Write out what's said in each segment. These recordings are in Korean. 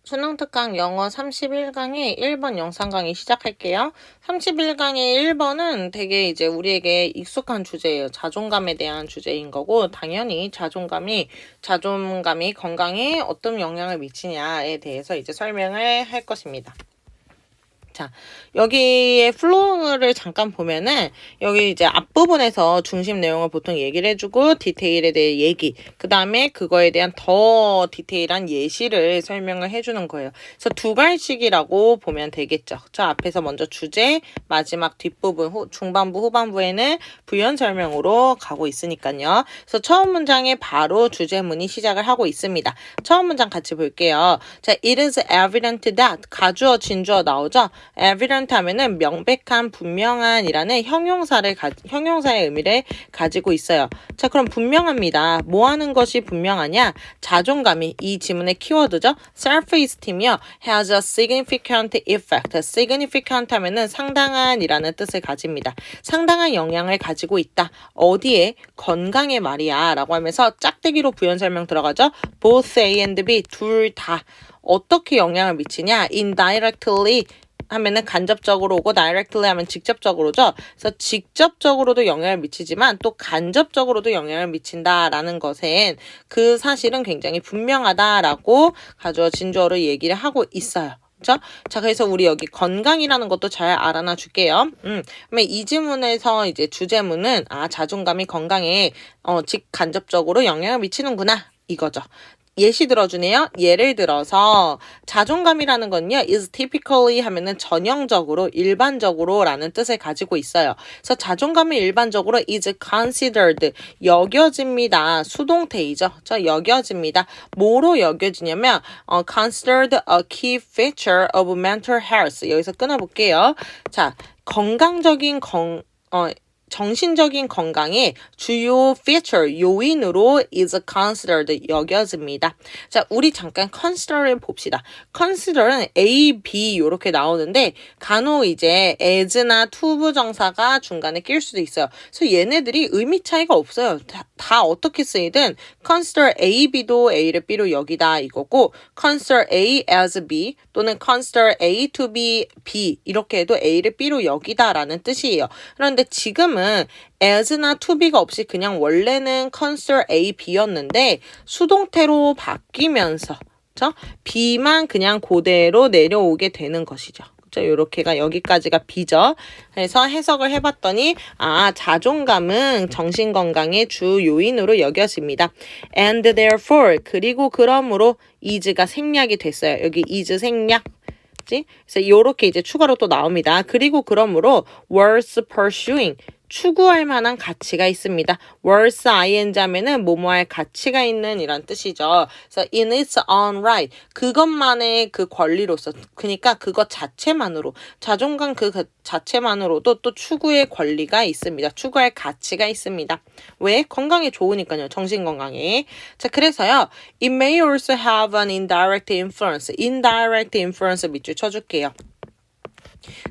수능 특강 영어 31강의 1번 영상 강의 시작할게요. 31강의 1번은 되게 이제 우리에게 익숙한 주제예요. 자존감에 대한 주제인 거고, 당연히 자존감이 건강에 어떤 영향을 미치냐에 대해서 이제 설명을 할 것입니다. 자, 여기에 플로우를 잠깐 보면은 여기 이제 앞부분에서 중심 내용을 보통 얘기를 해주고 디테일에 대해 얘기, 그 다음에 그거에 대한 더 디테일한 예시를 설명을 해주는 거예요. 그래서 두 갈식이라고 보면 되겠죠. 저 앞에서 먼저 주제, 마지막 뒷부분, 중반부, 후반부에는 부연 설명으로 가고 있으니까요. 그래서 처음 문장에 바로 주제문이 시작을 하고 있습니다. 처음 문장 같이 볼게요. 자, it is evident that 가주어, 진주어 나오죠? evident 하면은 명백한, 분명한이라는 형용사의 의미를 가지고 있어요. 자, 그럼 분명합니다. 뭐 하는 것이 분명하냐? 자존감이 이 지문의 키워드죠. self-esteem이요. has a significant effect. significant 하면은 상당한이라는 뜻을 가집니다. 상당한 영향을 가지고 있다. 어디에? 건강에 말이야. 라고 하면서 짝대기로 부연 설명 들어가죠. both A and B, 둘 다. 어떻게 영향을 미치냐? indirectly 하면은 간접적으로 오고 directly 하면 직접적으로죠. 그래서 직접적으로도 영향을 미치지만 또 간접적으로도 영향을 미친다라는 것엔 그 사실은 굉장히 분명하다라고 가주어 진주어로 얘기를 하고 있어요. 그렇죠? 자, 그래서 우리 여기 건강이라는 것도 잘 알아놔 줄게요. 그러면 이 지문에서 이제 주제문은 자존감이 건강에 직간접적으로 영향을 미치는구나 이거죠. 예시 들어주네요. 예를 들어서 자존감이라는 건요. is typically 하면은 전형적으로, 일반적으로 라는 뜻을 가지고 있어요. 그래서 자존감은 일반적으로 is considered, 여겨집니다. 수동태이죠. 저 여겨집니다. 뭐로 여겨지냐면 considered a key feature of mental health. 여기서 끊어볼게요. 자, 정신적인 건강의 주요 feature, 요인으로 is considered, 여겨집니다. 자, 우리 잠깐 consider를 봅시다. consider는 A, B 이렇게 나오는데 간혹 이제 as나 to 부정사가 중간에 낄 수도 있어요. 그래서 얘네들이 의미 차이가 없어요. 다 어떻게 쓰이든 consider A, B도 A를 B로 여기다 이거고 consider A as B 또는 consider A to be B 이렇게 해도 A를 B로 여기다라는 뜻이에요. 그런데 지금은 as나 to be가 없이 그냥 원래는 consider A, B였는데 수동태로 바뀌면서 그렇죠? B만 그냥 그대로 내려오게 되는 것이죠. 요렇게가 여기까지가 B죠. 그래서 해석을 해봤더니 자존감은 정신건강의 주 요인으로 여겨집니다. And therefore, 그리고 그러므로 is가 생략이 됐어요. 여기 is 생략. 그래서 요렇게 이제 추가로 또 나옵니다. 그리고 그러므로 worth pursuing, 추구할 만한 가치가 있습니다. worth ing 하면은 뭐뭐할 가치가 있는 이란 뜻이죠. 그래서 in its own right, 그것만의 그 권리로서, 그러니까 그것 자체만으로, 자존감 그 자체만으로도 또 추구의 권리가 있습니다. 추구할 가치가 있습니다. 왜? 건강에 좋으니까요. 정신건강에. 자, 그래서요. It may also have an indirect influence. indirect influence 밑줄 쳐줄게요.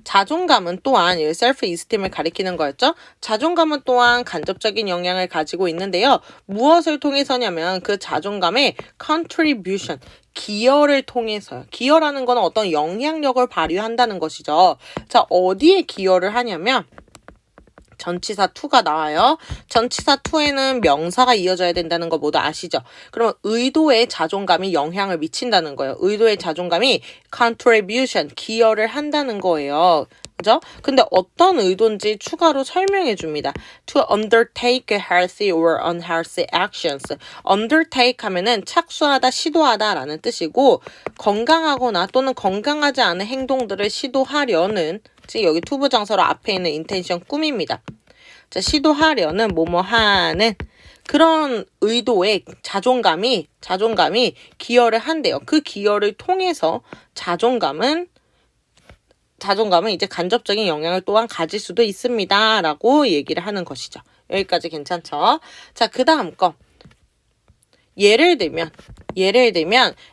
자존감은 또한 self-esteem을 가리키는 거였죠. 자존감은 또한 간접적인 영향을 가지고 있는데요. 무엇을 통해서냐면 그 자존감의 contribution, 기여를 통해서요. 기여라는 건 어떤 영향력을 발휘한다는 것이죠. 자, 어디에 기여를 하냐면 전치사 to가 나와요. 전치사 to에는 명사가 이어져야 된다는 거 모두 아시죠? 그럼 의도의 자존감이 영향을 미친다는 거예요. 의도의 자존감이 contribution, 기여를 한다는 거예요. 그죠? 근데 어떤 의도인지 추가로 설명해 줍니다. To undertake healthy or unhealthy actions. undertake 하면은 착수하다, 시도하다 라는 뜻이고 건강하거나 또는 건강하지 않은 행동들을 시도하려는, 여기 투부정사로 앞에 있는 intention 꿈입니다. 자, 시도하려는 뭐뭐 하는 그런 의도에 자존감이 기여를 한대요. 그 기여를 통해서 자존감은 이제 간접적인 영향을 또한 가질 수도 있습니다. 라고 얘기를 하는 것이죠. 여기까지 괜찮죠? 자, 그 다음 거. 예를 들면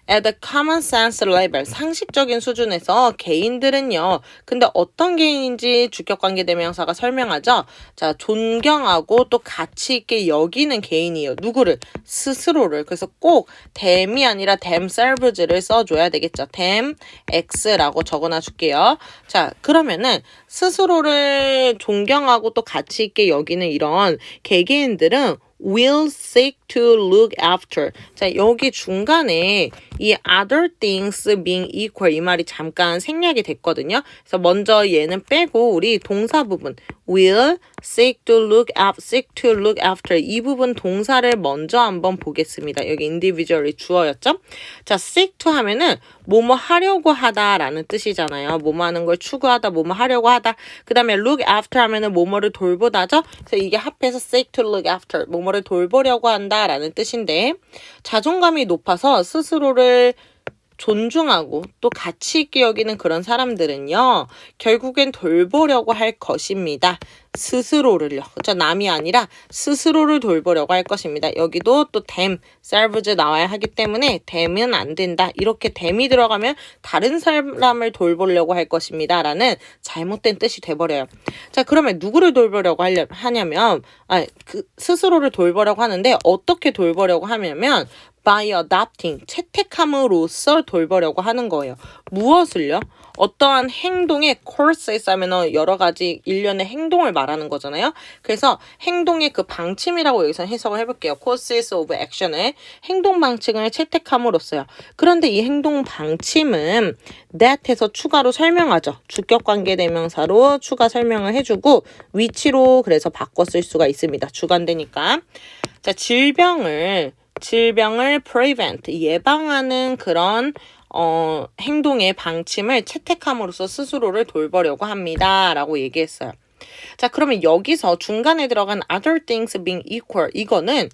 at the common sense level 상식적인 수준에서 개인들은요. 근데 어떤 개인인지 주격관계대명사가 설명하죠. 자, 존경하고 또 가치 있게 여기는 개인이에요. 누구를? 스스로를. 그래서 꼭 them이 아니라 themselves를 써줘야 되겠죠. them, x라고 적어놔 줄게요. 자, 그러면은 스스로를 존경하고 또 가치 있게 여기는 이런 개개인들은 will seek to look after. 자, 여기 중간에 이 other things being equal 이 말이 잠깐 생략이 됐거든요. 그래서 먼저 얘는 빼고 우리 동사 부분 will seek to look after 이 부분 동사를 먼저 한번 보겠습니다. 여기 individual이 주어였죠? 자, seek to 하면은 뭐뭐 하려고 하다라는 뜻이잖아요. 뭐뭐 하는 걸 추구하다, 뭐뭐 하려고 하다. 그 다음에 look after 하면은 뭐뭐를 돌보다죠. 그래서 이게 합해서 seek to look after, 뭐뭐를 돌보려고 한다라는 뜻인데 자존감이 높아서 스스로를 존중하고 또 가치 있게 여기는 그런 사람들은요. 결국엔 돌보려고 할 것입니다. 스스로를요. 그렇죠? 남이 아니라 스스로를 돌보려고 할 것입니다. 여기도 또 themselves 나와야 하기 때문에 them은 안 된다. 이렇게 them이 들어가면 다른 사람을 돌보려고 할 것입니다. 라는 잘못된 뜻이 돼버려요. 자, 그러면 누구를 돌보려고 하냐면 스스로를 돌보려고 하는데 어떻게 돌보려고 하냐면 by adopting, 채택함으로써 돌보려고 하는 거예요. 무엇을요? 어떠한 행동의 course에 싸면 여러 가지 일련의 행동을 말하는 거잖아요. 그래서 행동의 그 방침이라고 여기서 해석을 해볼게요. courses of action을 행동 방침을 채택함으로써요. 그런데 이 행동 방침은 that에서 추가로 설명하죠. 주격관계대명사로 추가 설명을 해주고 위치로 그래서 바꿔 쓸 수가 있습니다. 주관되니까. 자, 질병을 prevent, 예방하는 그런 행동의 방침을 채택함으로써 스스로를 돌보려고 합니다. 라고 얘기했어요. 자, 그러면 여기서 중간에 들어간 other things being equal 이거는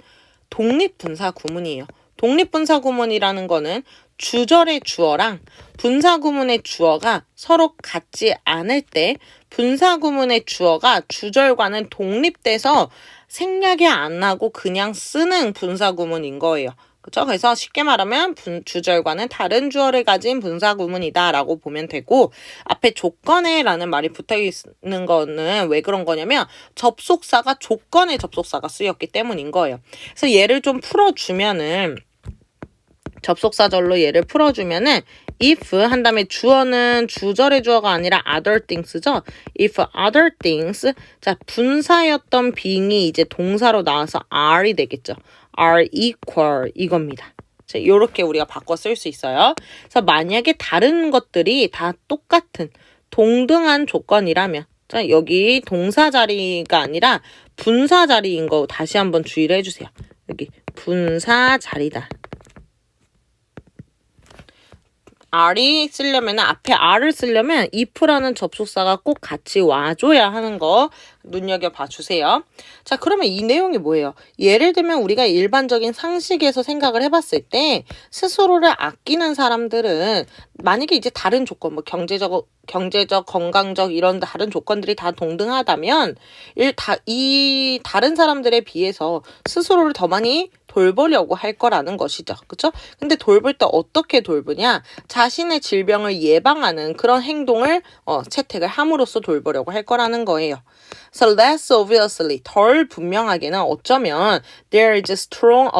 독립분사 구문이에요. 독립분사 구문이라는 거는 주절의 주어랑 분사 구문의 주어가 서로 같지 않을 때 분사 구문의 주어가 주절과는 독립돼서 생략이 안 나고 그냥 쓰는 분사 구문인 거예요. 그렇죠? 그래서 쉽게 말하면 주절과는 다른 주어를 가진 분사 구문이다라고 보면 되고 앞에 조건에라는 말이 붙어있는 거는 왜 그런 거냐면 접속사가 조건의 접속사가 쓰였기 때문인 거예요. 그래서 얘를 좀 풀어주면은 접속사절로 얘를 풀어주면은 if 한 다음에 주어는 주절의 주어가 아니라 other things죠. if other things 자 분사였던 being이 이제 동사로 나와서 are이 되겠죠. are equal 이겁니다. 자, 요렇게 우리가 바꿔 쓸 수 있어요. 그래서 만약에 다른 것들이 다 똑같은 동등한 조건이라면 자 여기 동사 자리가 아니라 분사 자리인 거 다시 한번 주의를 해주세요. 여기 분사 자리다. are이 쓰려면 앞에 are를 쓰려면 if라는 접속사가 꼭 같이 와줘야 하는 거 눈여겨봐 주세요. 자, 그러면 이 내용이 뭐예요? 예를 들면 우리가 일반적인 상식에서 생각을 해봤을 때 스스로를 아끼는 사람들은 만약에 이제 다른 조건, 뭐 경제적, 건강적 이런 다른 조건들이 다 동등하다면 이 다른 사람들에 비해서 스스로를 더 많이 돌보려고 할 거라는 것이죠. 그렇죠? 근데 돌볼 때 어떻게 돌보냐? 자신의 질병을 예방하는 그런 행동을 채택을 함으로써 돌보려고 할 거라는 거예요. So less obviously, 덜 분명하게는 어쩌면 there is strong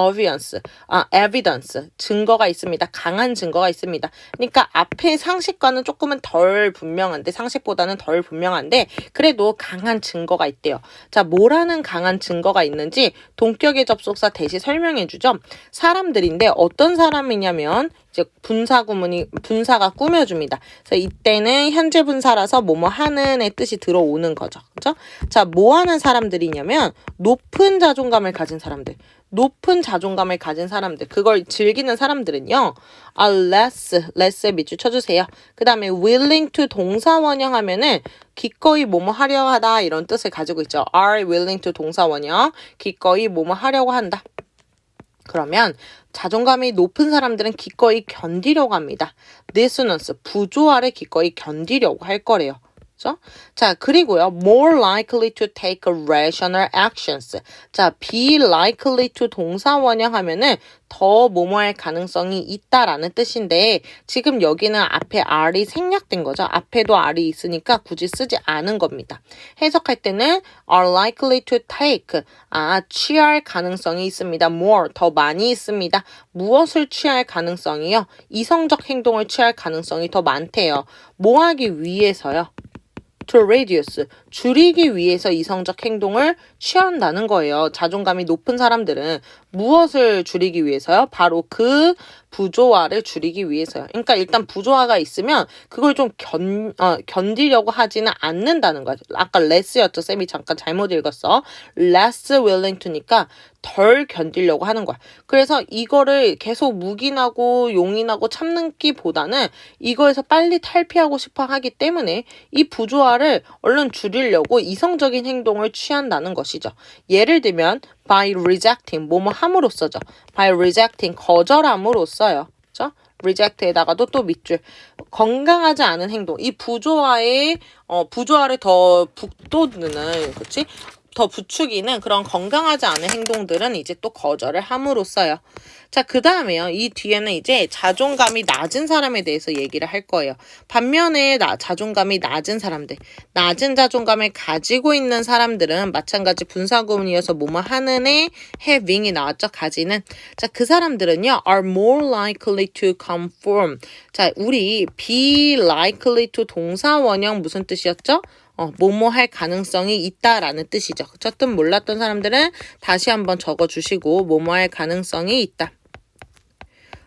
evidence, 증거가 있습니다. 강한 증거가 있습니다. 그러니까 앞에 상식과는 조금은 덜 분명한데, 상식보다는 덜 분명한데 그래도 강한 증거가 있대요. 자, 뭐라는 강한 증거가 있는지 동격의 접속사 대시 설명해 주죠. 사람들인데 어떤 사람이냐면 이제 분사가 꾸며줍니다. 그래서 이때는 현재 분사라서 뭐뭐 하는의 뜻이 들어오는 거죠. 그렇죠? 자, 뭐 하는 사람들이냐면 높은 자존감을 가진 사람들. 그걸 즐기는 사람들은요. less에 밑줄 쳐주세요. 그 다음에 willing to 동사 원형하면은 기꺼이 뭐뭐 하려 하다 이런 뜻을 가지고 있죠. are willing to 동사 원형, 기꺼이 뭐뭐 하려고 한다. 그러면 자존감이 높은 사람들은 기꺼이 견디려고 합니다. dissonance, 부조화를 기꺼이 견디려고 할 거래요. 그죠? 자, 그리고요. more likely to take rational actions. 자, be likely to 동사 원형하면은 더 뭐뭐할 가능성이 있다라는 뜻인데 지금 여기는 앞에 R이 생략된 거죠. 앞에도 R이 있으니까 굳이 쓰지 않은 겁니다. 해석할 때는 are likely to take 취할 가능성이 있습니다. more 더 많이 있습니다. 무엇을 취할 가능성이요? 이성적 행동을 취할 가능성이 더 많대요. 뭐 하기 위해서요? to reduce, 줄이기 위해서 이성적 행동을 취한다는 거예요. 자존감이 높은 사람들은 무엇을 줄이기 위해서요? 바로 그 부조화를 줄이기 위해서요. 그러니까 일단 부조화가 있으면 그걸 좀 견디려고 하지는 않는다는 거죠. 아까 less였죠. 쌤이 잠깐 잘못 읽었어. less willing to니까 덜 견디려고 하는 거야. 그래서 이거를 계속 묵인하고 용인하고 참는기보다는 이거에서 빨리 탈피하고 싶어 하기 때문에 이 부조화를 얼른 줄이려고 이성적인 행동을 취한다는 것이죠. 예를 들면 by rejecting, 뭐뭐 함으로써죠. by rejecting, 거절함으로써요. 그죠? reject에다가도 또 밑줄. 건강하지 않은 행동. 이 부조화를 더 북돋는, 그치? 더 부추기는 그런 건강하지 않은 행동들은 이제 또 거절을 함으로써요. 자, 그 다음에요. 이 뒤에는 이제 자존감이 낮은 사람에 대해서 얘기를 할 거예요. 반면에 자존감이 낮은 사람들, 낮은 자존감을 가지고 있는 사람들은 마찬가지 분사구문이어서 뭐뭐 하는 애, having이 나왔죠. 가지는. 자, 그 사람들은요. are more likely to conform. 자, 우리 be likely to 동사 원형 무슨 뜻이었죠? 뭐뭐 할 가능성이 있다라는 뜻이죠. 저 뜻 몰랐던 사람들은 다시 한번 적어주시고 뭐뭐 할 가능성이 있다.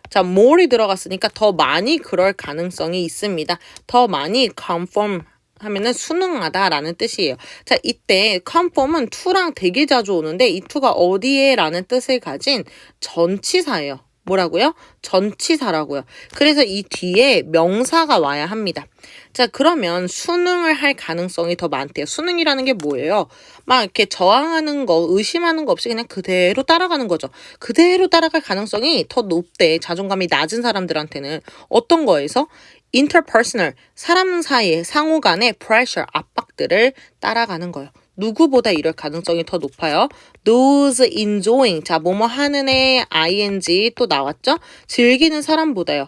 자, more이 들어갔으니까 더 많이 그럴 가능성이 있습니다. 더 많이 conform 하면은 순응하다라는 뜻이에요. 자, 이때 conform은 to랑 되게 자주 오는데 이 to가 어디에 라는 뜻을 가진 전치사예요. 뭐라고요? 전치사라고요. 그래서 이 뒤에 명사가 와야 합니다. 자, 그러면 순응을 할 가능성이 더 많대요. 순응이라는 게 뭐예요? 막 이렇게 저항하는 거, 의심하는 거 없이 그냥 그대로 따라가는 거죠. 그대로 따라갈 가능성이 더 높대. 자존감이 낮은 사람들한테는. 어떤 거에서? interpersonal, 사람 사이에 상호 간의 pressure, 압박들을 따라가는 거예요. 누구보다 이럴 가능성이 더 높아요. those enjoying, 자, 뭐뭐 하는 애, ing 또 나왔죠? 즐기는 사람보다요.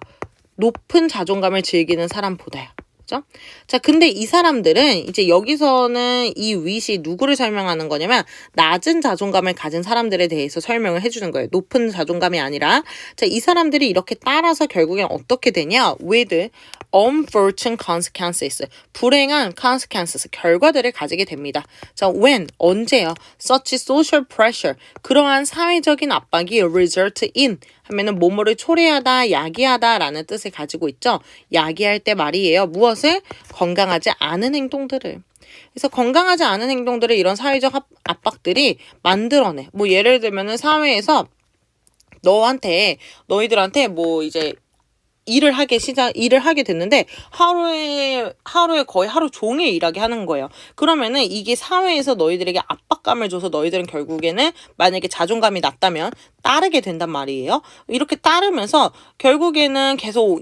높은 자존감을 즐기는 사람보다요. 그죠? 자, 근데 이 사람들은 이제 여기서는 이 with이 누구를 설명하는 거냐면 낮은 자존감을 가진 사람들에 대해서 설명을 해주는 거예요. 높은 자존감이 아니라. 자, 이 사람들이 이렇게 따라서 결국엔 어떻게 되냐? with unfortunate consequences. 불행한 consequences, 결과들을 가지게 됩니다. 자, when, 언제요? such social pressure. 그러한 사회적인 압박이 result in 하면은 뭐뭐를 초래하다, 야기하다라는 뜻을 가지고 있죠. 야기할 때 말이에요. 무엇을? 건강하지 않은 행동들을. 그래서 건강하지 않은 행동들을 이런 사회적 압박들이 만들어내. 뭐 예를 들면은 사회에서 너희들한테 뭐 이제 일을 하게 됐는데 하루에 거의 하루 종일 일하게 하는 거예요. 그러면은 이게 사회에서 너희들에게 압박감을 줘서 너희들은 결국에는 만약에 자존감이 낮다면 따르게 된단 말이에요. 이렇게 따르면서 결국에는 계속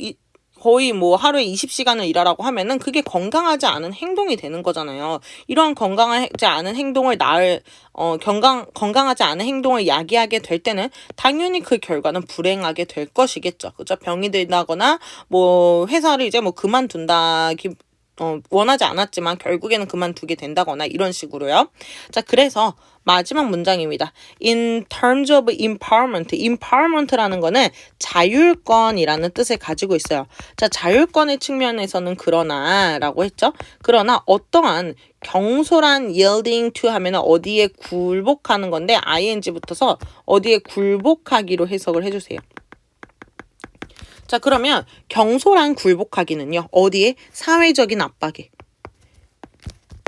거의 뭐 하루에 20시간을 일하라고 하면은 그게 건강하지 않은 행동이 되는 거잖아요. 이러한 건강하지 않은 행동을 건강하지 않은 행동을 야기하게 될 때는 당연히 그 결과는 불행하게 될 것이겠죠. 그죠? 병이 들다거나 뭐 회사를 이제 뭐 그만둔다. 원하지 않았지만 결국에는 그만두게 된다거나 이런 식으로요. 자, 그래서 마지막 문장입니다. In terms of empowerment. empowerment라는 거는 자율권이라는 뜻을 가지고 있어요. 자, 자율권의 측면에서는 그러나라고 했죠. 그러나 어떠한 경솔한 yielding to 하면 어디에 굴복하는 건데 ing 붙어서 어디에 굴복하기로 해석을 해주세요. 자, 그러면 경솔한 굴복하기는요. 어디에? 사회적인 압박에.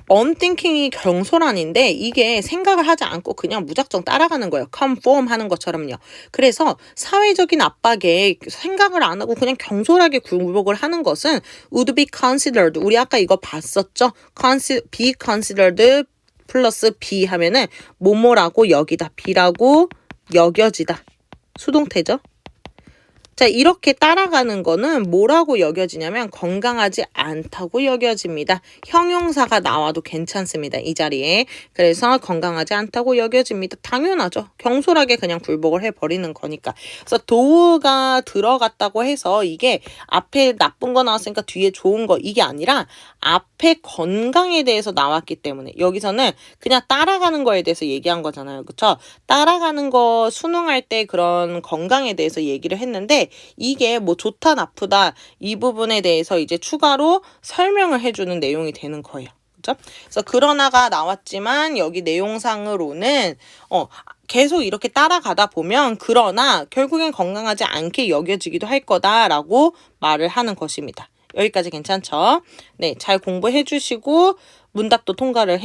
unthinking이 경솔한인데 이게 생각을 하지 않고 그냥 무작정 따라가는 거예요. conform 하는 것처럼요. 그래서 사회적인 압박에 생각을 안 하고 그냥 경솔하게 굴복을 하는 것은 would be considered. 우리 아까 이거 봤었죠? be considered 플러스 be 하면은 뭐뭐라고 여기다. be라고 여겨지다. 수동태죠? 자, 이렇게 따라가는 거는 뭐라고 여겨지냐면 건강하지 않다고 여겨집니다. 형용사가 나와도 괜찮습니다. 이 자리에. 그래서 건강하지 않다고 여겨집니다. 당연하죠. 경솔하게 그냥 굴복을 해버리는 거니까. 그래서 도가 들어갔다고 해서 이게 앞에 나쁜 거 나왔으니까 뒤에 좋은 거 이게 아니라 앞에 건강에 대해서 나왔기 때문에 여기서는 그냥 따라가는 거에 대해서 얘기한 거잖아요. 그쵸? 따라가는 거 수능할 때 그런 건강에 대해서 얘기를 했는데 이게 뭐 좋다 나쁘다 이 부분에 대해서 이제 추가로 설명을 해주는 내용이 되는 거예요. 그죠? 그래서 그러나가 나왔지만 여기 내용상으로는 계속 이렇게 따라가다 보면 그러나 결국엔 건강하지 않게 여겨지기도 할 거다라고 말을 하는 것입니다. 여기까지 괜찮죠? 네, 잘 공부해 주시고 문답도 통과를 해